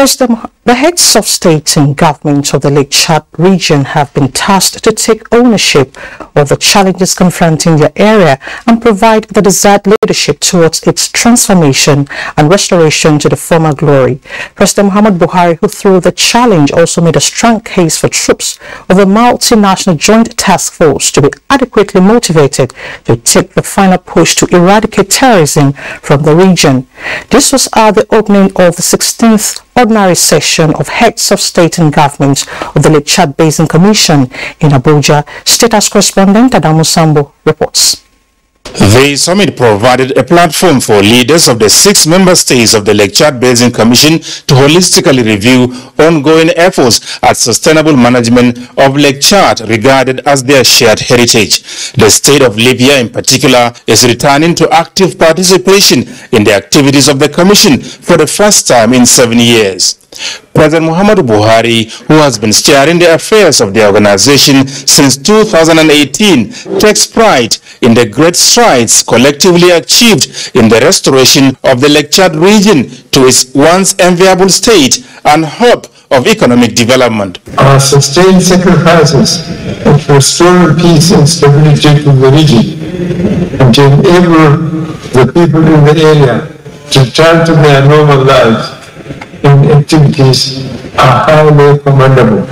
The heads of state and government of the Lake Chad region have been tasked to take ownership of the challenges confronting their area and provide the desired leadership towards its transformation and restoration to the former glory. President Muhammad Buhari, who through the challenge also made a strong case for troops of the multinational joint task force to be adequately motivated to take the final push to eradicate terrorism from the region. This was at the opening of the 16th ordinary session of heads of state and government of the Lake Chad Basin Commission in Abuja. State House correspondent Adamu Sambo reports. The summit provided a platform for leaders of the 6 member states of the Lake Chad Basin Commission to holistically review ongoing efforts at sustainable management of Lake Chad regarded as their shared heritage. The state of Libya in particular is returning to active participation in the activities of the Commission for the first time in 7 years. President Muhammad Buhari, who has been steering the affairs of the organization since 2018, takes pride in the great strides collectively achieved in the restoration of the Lake Chad region to its once enviable state and hope of economic development. Our sustained sacrifices in restoring peace and stability to the region and to enable the people in the area to return to their normal lives and activities are highly commendable.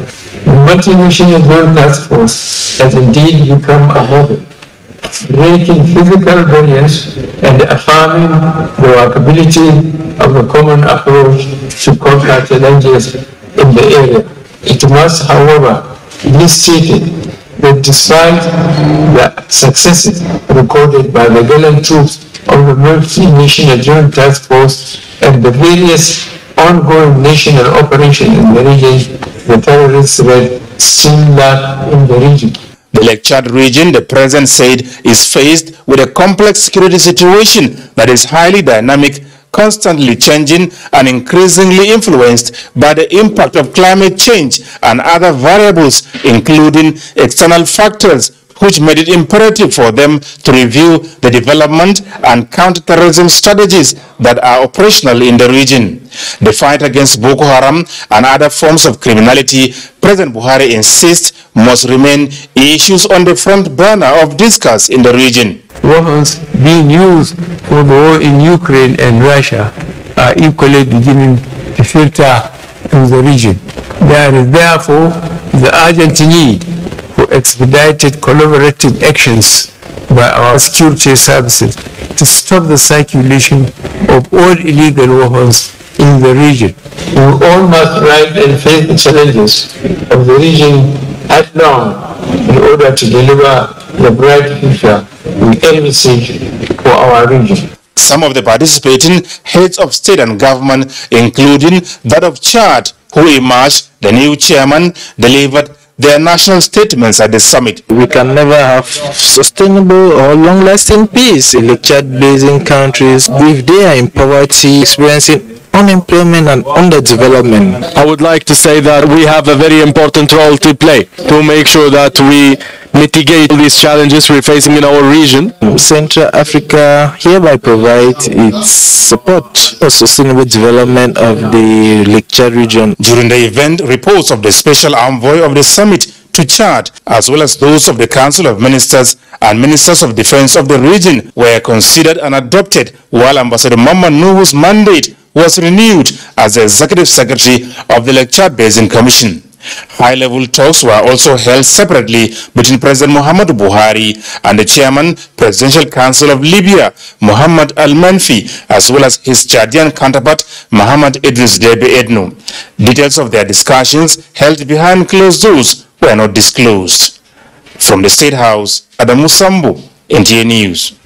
The multinational joint task force has indeed become a model, breaking physical barriers and affirming the workability of a common approach to conquer challenges in the area. It must, however, be stated that despite the successes recorded by the gallant troops of the multinational joint task force and the various ongoing national operations in the region, the terrorist threat still lurks in the region. The Lake Chad region, the president said, is faced with a complex security situation that is highly dynamic, constantly changing and increasingly influenced by the impact of climate change and other variables, including external factors, which made it imperative for them to review the development and counter-terrorism strategies that are operational in the region. The fight against Boko Haram and other forms of criminality, President Buhari insists, must remain issues on the front burner of discourse in the region. Weapons being used for the war in Ukraine and Russia are equally beginning to filter through the region. There is therefore the urgent need for expedited collaborative actions by our security services to stop the circulation of all illegal weapons in the region. We all must rise and face the challenges of the region head-on in order to deliver the bright future we envisage for our region. Some of the participating heads of state and government, including that of Chad, who emerged the new chairman, delivered their national statements at the summit. We can never have sustainable or long-lasting peace in the Chad Basin countries if they are in poverty, experiencing unemployment and underdevelopment. I would like to say that we have a very important role to play to make sure that we mitigate these challenges we're facing in our region. Central Africa hereby provides its support for sustainable development of the Lake Chad region. During the event, reports of the special envoy of the summit to Chad, as well as those of the Council of Ministers and Ministers of Defense of the region, were considered and adopted, while Ambassador Mamman Nuhu's mandate was renewed as the Executive Secretary of the Lake Chad Basin Commission. High-level talks were also held separately between President Muhammad Buhari and the Chairman, Presidential Council of Libya, Mohammed Al-Manfi, as well as his Chadian counterpart, Mohammed Idris Deby Itno. Details of their discussions held behind closed doors were not disclosed. From the State House, Adamu Sambo, NTA News.